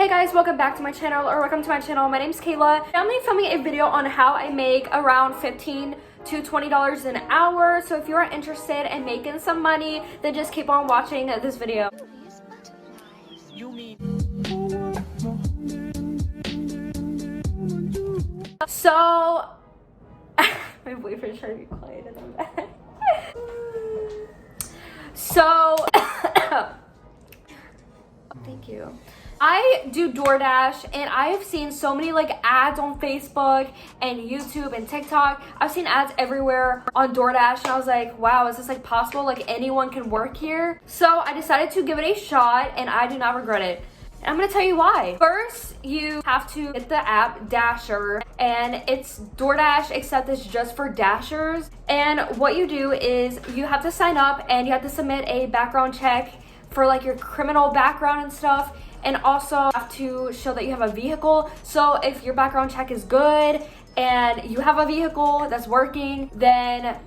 Hey guys, welcome back to my channel, or welcome to my channel. My name's Kayla. I'm filming a video on how I make around $15 to $20 an hour. So if you are interested in making some money, then just keep on watching this video. So my boyfriend's trying to be quiet in the back. So thank you. I do DoorDash, and I have seen so many like ads on Facebook and YouTube and TikTok. I've seen ads everywhere on DoorDash, and I was like, wow, is this like possible? Like anyone can work here? So I decided to give it a shot, and I do not regret it. And I'm gonna tell you why. First, you have to get the app Dasher, and it's DoorDash, except it's just for Dashers. And what you do is you have to sign up, and you have to submit a background check for like your criminal background and stuff. And also have to show that you have a vehicle. So if your background check is good and you have a vehicle that's working, then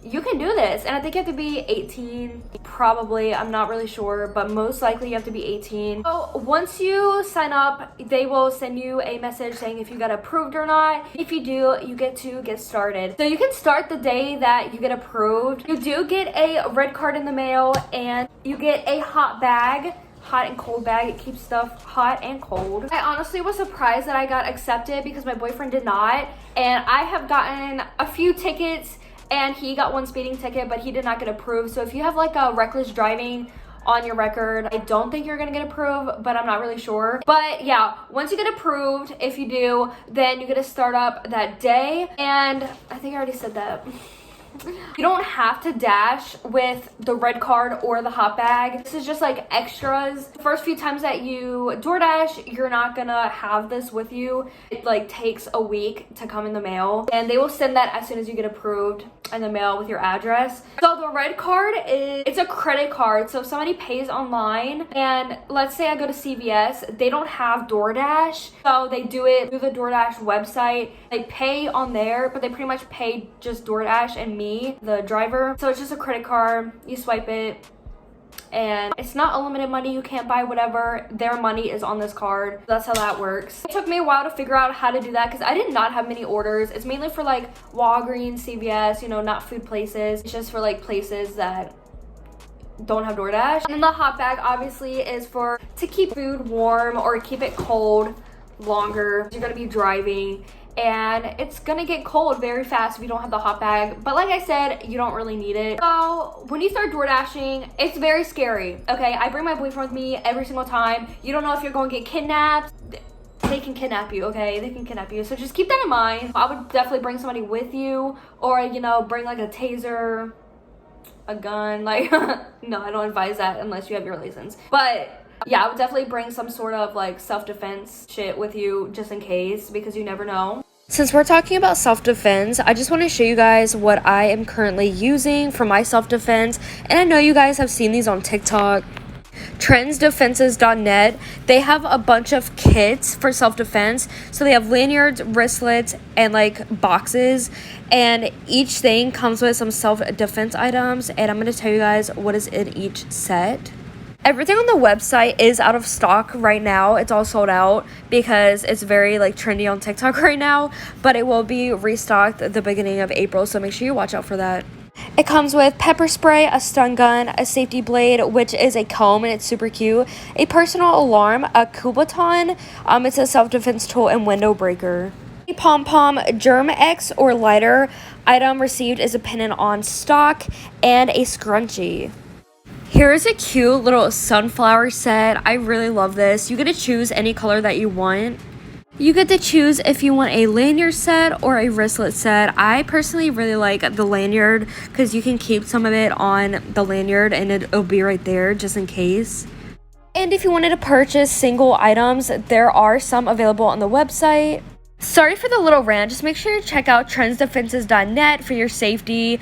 you can do this. And I think you have to be 18, probably. I'm not really sure, but most likely you have to be 18. So once you sign up, they will send you a message saying if you got approved or not. If you do, you get to get started. So you can start the day that you get approved. You do get a red card in the mail, and you get a hot bag. Hot and cold bag. It keeps stuff hot and cold. I honestly was surprised that I got accepted because my boyfriend did not, and I have gotten a few tickets, and he got one speeding ticket, but he did not get approved. So if you have like a reckless driving on your record, I don't think you're gonna get approved, but I'm not really sure. But yeah, once you get approved, if you do, then you get to start up that day. And I think I already said that. You don't have to dash with the red card or the hot bag. This is just like extras. The first few times that you DoorDash, you're not gonna have this with you. It like takes a week to come in the mail, and they will send that as soon as you get approved in the mail with your address. So the red card it's a credit card. So if somebody pays online, and let's say I go to CVS, they don't have DoorDash, so they do it through the DoorDash website. They pay on there, but they pretty much pay just DoorDash and me, the driver. So it's just a credit card. You swipe it, and it's not unlimited money. You can't buy whatever. Their money is on this card. That's how that works. It took me a while to figure out how to do that because I did not have many orders. It's mainly for like Walgreens, CVS, you know, not food places. It's just for like places that don't have DoorDash. And then the hot bag obviously is for to keep food warm or keep it cold longer. You're gonna be driving, and it's gonna get cold very fast if you don't have the hot bag. But like I said, you don't really need it. So when you start DoorDashing, it's very scary, okay? I bring my boyfriend with me every single time. You don't know if you're going to get kidnapped. They can kidnap you, okay? They can kidnap you. So just keep that in mind. I would definitely bring somebody with you, or, you know, bring like a taser, a gun. Like, no, I don't advise that unless you have your license. But yeah, I would definitely bring some sort of like self-defense shit with you just in case, because you never know. Since we're talking about self-defense, I just want to show you guys what I am currently using for my self-defense. And I know you guys have seen these on TikTok. Trendsdefenses.net. They have a bunch of kits for self-defense. So they have lanyards, wristlets, and like boxes. And each thing comes with some self-defense items. And I'm going to tell you guys what is in each set. Everything on the website is out of stock right now. It's all sold out because it's very like trendy on TikTok right now, but it will be restocked at the beginning of April, so make sure you watch out for that. It comes with pepper spray, a stun gun, a safety blade, which is a comb and it's super cute, a personal alarm, a Kubotan, it's a self-defense tool, and window breaker. A pom-pom, Germ X or lighter. Item received is a pennant on stock, and a scrunchie. Here's a cute little sunflower set. I really love this. You get to choose any color that you want. You get to choose if you want a lanyard set or a wristlet set. I personally really like the lanyard because you can keep some of it on the lanyard and it'll be right there just in case. And if you wanted to purchase single items, there are some available on the website. Sorry for the little rant. Just make sure you check out trendsdefenses.net for your safety.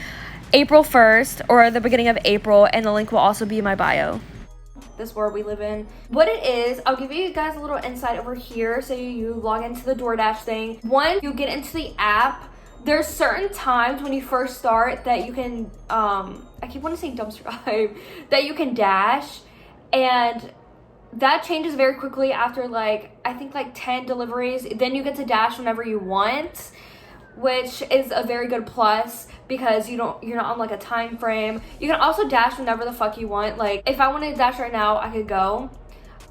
April 1st or the beginning of April, and the link will also be in my bio. This world we live in. What it is, I'll give you guys a little insight over here. So you log into the DoorDash thing. Once you get into the app, there's certain times when you first start that you can I keep wanting to say dumpster dive, that you can dash, and that changes very quickly after like, I think like 10 deliveries. Then you get to dash whenever you want, which is a very good plus because you're not on like a time frame. You can also dash whenever the fuck you want. Like if I wanted to dash right now, I could go.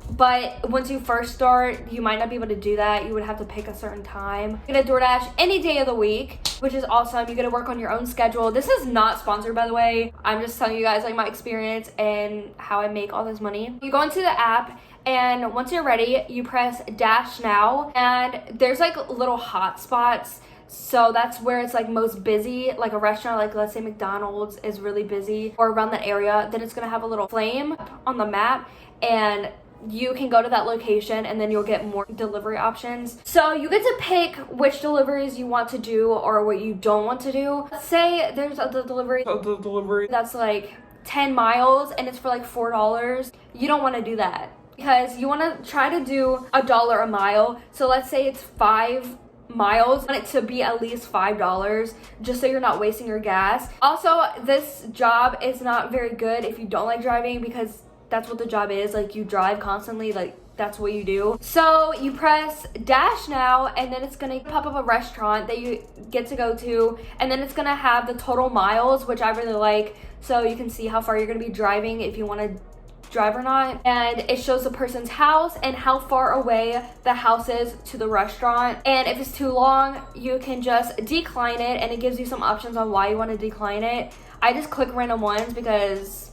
But once you first start, you might not be able to do that. You would have to pick a certain time. You get a DoorDash any day of the week, which is awesome. You get to work on your own schedule. This is not sponsored, by the way. I'm just telling you guys like my experience and how I make all this money. You go into the app, and once you're ready, you press Dash Now, and there's like little hot spots. So that's where it's like most busy, like a restaurant, like let's say McDonald's is really busy or around that area, then it's gonna have a little flame on the map, and you can go to that location and then you'll get more delivery options. So you get to pick which deliveries you want to do or what you don't want to do. Let's say there's a delivery that's like 10 miles and it's for like $4. You don't want to do that because you want to try to do $1 a mile. So let's say it's 5 miles, you want it to be at least $5 just so you're not wasting your gas. Also, this job is not very good if you don't like driving because that's what the job is. Like you drive constantly, like that's what you do. So you press Dash Now, and then it's gonna pop up a restaurant that you get to go to, and then it's gonna have the total miles, which I really like, so you can see how far you're gonna be driving if you want to drive or not. And it shows the person's house and how far away the house is to the restaurant, and if it's too long you can just decline it, and it gives you some options on why you want to decline it. I just click random ones because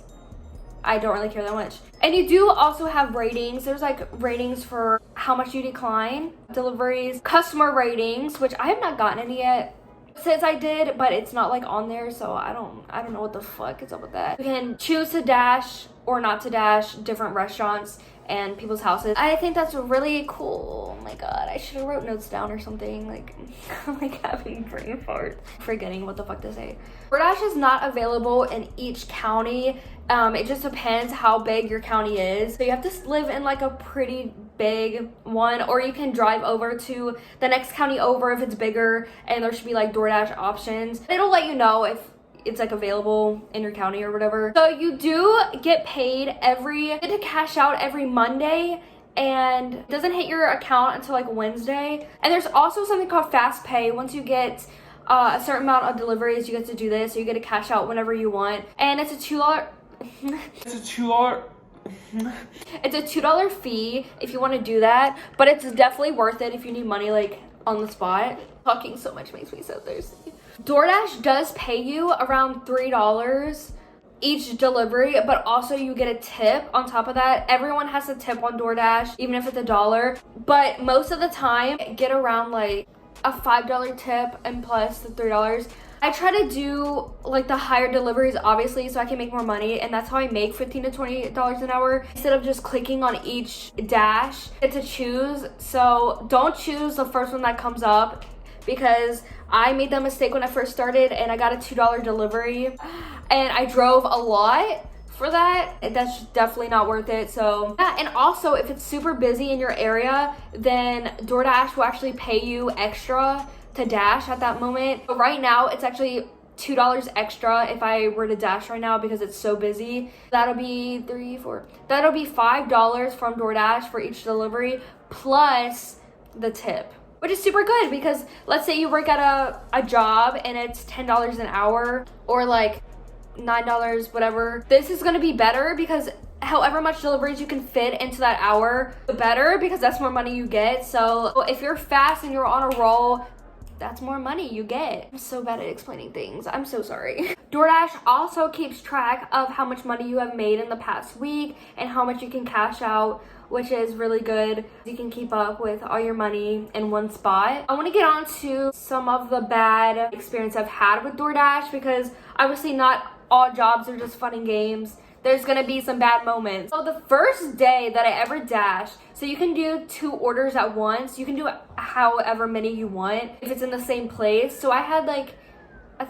I don't really care that much. And you do also have ratings. There's like ratings for how much you decline deliveries, customer ratings, which I have not gotten any yet. It says I did, but it's not like on there, so I don't know what the fuck is up with that. You can choose to dash or not to dash different restaurants and people's houses. I think that's really cool. Oh my god, I should have wrote notes down or something. Like I'm like having brain fart, forgetting what the fuck to say. DoorDash is not available in each county. It just depends how big your county is. So you have to live in like a pretty big one, or you can drive over to the next county over if it's bigger, and there should be like DoorDash options. It'll let you know if it's like available in your county or whatever. So you do get paid you get to cash out every Monday, and it doesn't hit your account until like Wednesday. And there's also something called fast pay. Once you get a certain amount of deliveries, you get to do this, so you get to cash out whenever you want. And it's a $2 it's a $2 fee if you want to do that, but it's definitely worth it if you need money like on the spot. Talking so much makes me so thirsty. DoorDash does pay you around $3 each delivery, but also you get a tip on top of that. Everyone has a tip on DoorDash, even if it's $1, but most of the time get around like a $5 tip and plus the $3. I try to do like the higher deliveries, obviously, so I can make more money, and that's how I make $15 to $20 an hour instead of just clicking on each dash. Get to choose, so don't choose the first one that comes up, because I made that mistake when I first started and I got a $2 delivery and I drove a lot for that. That's definitely not worth it. So yeah, and also if it's super busy in your area, then DoorDash will actually pay you extra to dash at that moment. But right now it's actually $2 extra if I were to dash right now because it's so busy. That'll be that'll be $5 from DoorDash for each delivery plus the tip, which is super good because let's say you work at a job and it's $10 an hour or like $9, whatever. This is gonna be better because however much deliveries you can fit into that hour, the better, because that's more money you get. So if you're fast and you're on a roll, that's more money you get. I'm so bad at explaining things. I'm so sorry. DoorDash also keeps track of how much money you have made in the past week and how much you can cash out, which is really good. You can keep up with all your money in one spot. I want to get on to some of the bad experience I've had with DoorDash because obviously not all jobs are just fun and games. There's gonna be some bad moments. So the first day that I ever dashed, so you can do 2 orders at once. You can do however many you want if it's in the same place. So I had like, I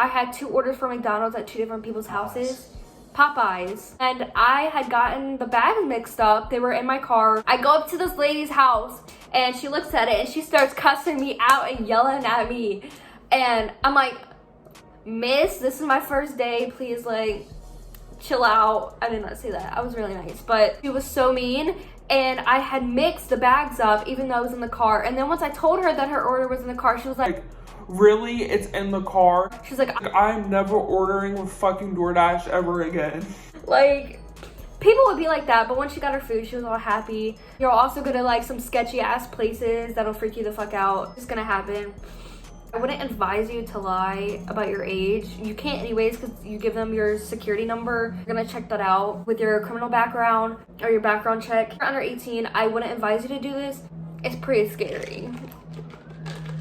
had 2 orders for McDonald's at 2 different people's houses. Popeyes. And I had gotten the bags mixed up. They were in my car. I go up to this lady's house and she looks at it and she starts cussing me out and yelling at me. And I'm like, miss, this is my first day. Please, like, chill out. I did not say that. I was really nice, but she was so mean. And I had mixed the bags up even though I was in the car. And then once I told her that her order was in the car, she was like, really? It's in the car? She's like, I'm never ordering with fucking DoorDash ever again. Like, people would be like that, but once she got her food, she was all happy. You're also gonna like some sketchy ass places that'll freak you the fuck out. It's gonna happen. I wouldn't advise you to lie about your age. You can't anyways because you give them your security number. You're gonna check that out with your criminal background or your background check. If you're under 18, I wouldn't advise you to do this. It's pretty scary.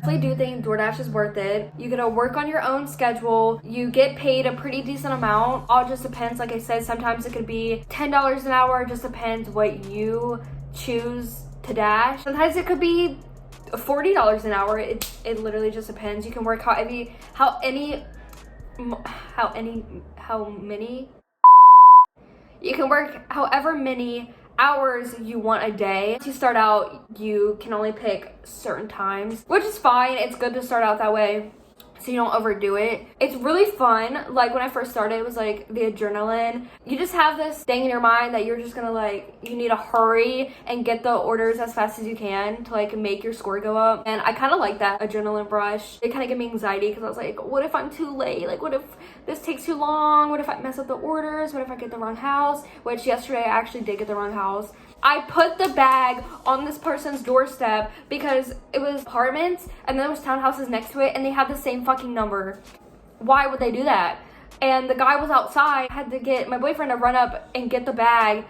I do think DoorDash is worth it. You get to work on your own schedule. You get paid a pretty decent amount. All just depends. Like I said, sometimes it could be $10 an hour. It just depends what you choose to dash. Sometimes it could be $40 an hour. It literally just depends. You can work how many you can work however many hours you want a day. Once you start out, you can only pick certain times, which is fine. It's good to start out that way so you don't overdo it. It's really fun. Like when I first started, it was like the adrenaline. You just have this thing in your mind that you're just gonna like, you need to hurry and get the orders as fast as you can to like make your score go up. And I kind of like that adrenaline rush. It kind of gave me anxiety because I was like, what if I'm too late? Like what if this takes too long? What if I mess up the orders? What if I get the wrong house? Which yesterday I actually did get the wrong house. I put the bag on this person's doorstep because it was apartments and then there was townhouses next to it and they had the same fucking number. Why would they do that? And the guy was outside. I had to get my boyfriend to run up and get the bag.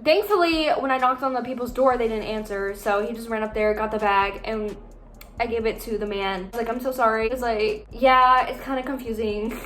Thankfully, when I knocked on the people's door, they didn't answer. So he just ran up there, got the bag, and I gave it to the man. I was like, I'm so sorry. He was like, yeah, it's kind of confusing.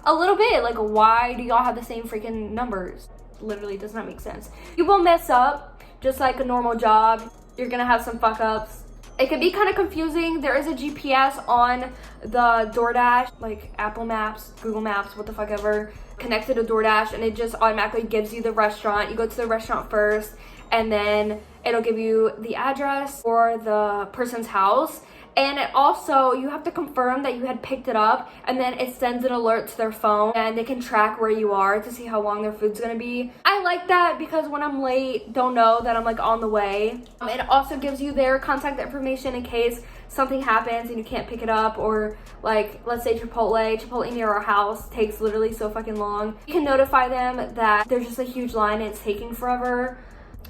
A little bit. Like, why do y'all have the same freaking numbers? Literally does not make sense. You will mess up just like a normal job. You're gonna have some fuck ups. It can be kind of confusing. There is a GPS on the DoorDash, like Apple Maps, Google Maps, what the fuck ever, connected to DoorDash, and it just automatically gives you the restaurant. You go to the restaurant first and then it'll give you the address for the person's house. And it also, you have to confirm that you had picked it up, and then it sends an alert to their phone and they can track where you are to see how long their food's gonna be. I like that because when I'm late, they'll know that I'm like on the way. It also gives you their contact information in case something happens and you can't pick it up, or like, let's say Chipotle near our house takes literally so fucking long. You can notify them that there's just a huge line and it's taking forever,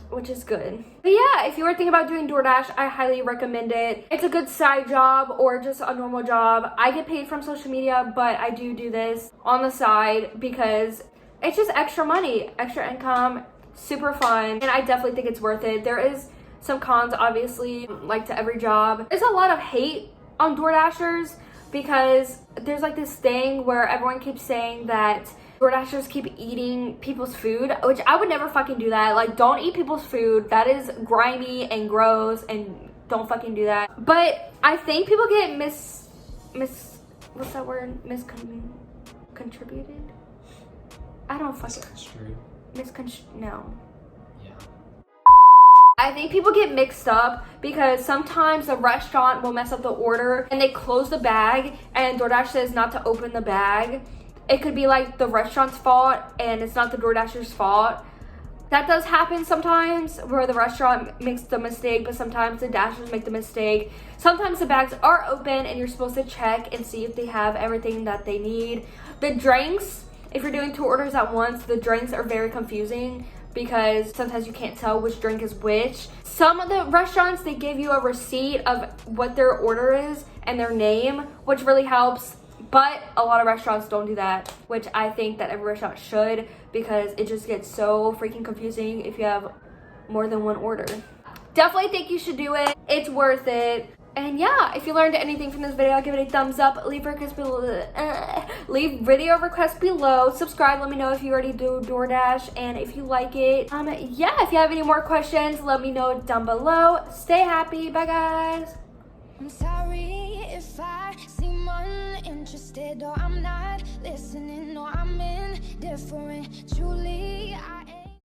which is good. But yeah, if you were thinking about doing DoorDash, I highly recommend it. It's a good side job or just a normal job. I get paid from social media, but I do this on the side because it's just extra money, extra income, super fun, and I definitely think it's worth it. There is some cons, obviously, like to every job. There's a lot of hate on DoorDashers because there's like this thing where everyone keeps saying that DoorDashers keep eating people's food, which I would never fucking do that. Like, don't eat people's food. That is grimy and gross, and don't fucking do that. But I think people get what's that word? Contributed? I don't fucking... No. Yeah. I think people get mixed up because sometimes the restaurant will mess up the order and they close the bag and DoorDash says not to open the bag. It could be like the restaurant's fault and it's not the DoorDasher's fault. That does happen sometimes where the restaurant makes the mistake, but sometimes the Dashers make the mistake. Sometimes the bags are open and you're supposed to check and see if they have everything that they need. The drinks, if you're doing 2 orders at once, the drinks are very confusing because sometimes you can't tell which drink is which. Some of the restaurants, they give you a receipt of what their order is and their name, which really helps. But a lot of restaurants don't do that, which I think that every restaurant should, because it just gets so freaking confusing if you have more than one order. Definitely think you should do it. It's worth it. And yeah, if you learned anything from this video, give it a thumbs up. Leave video requests below. Subscribe. Let me know if you already do DoorDash and if you like it. Yeah, if you have any more questions, let me know down below. Stay happy. Bye, guys. I'm sorry if I seem uninterested or I'm not listening or I'm indifferent. Truly,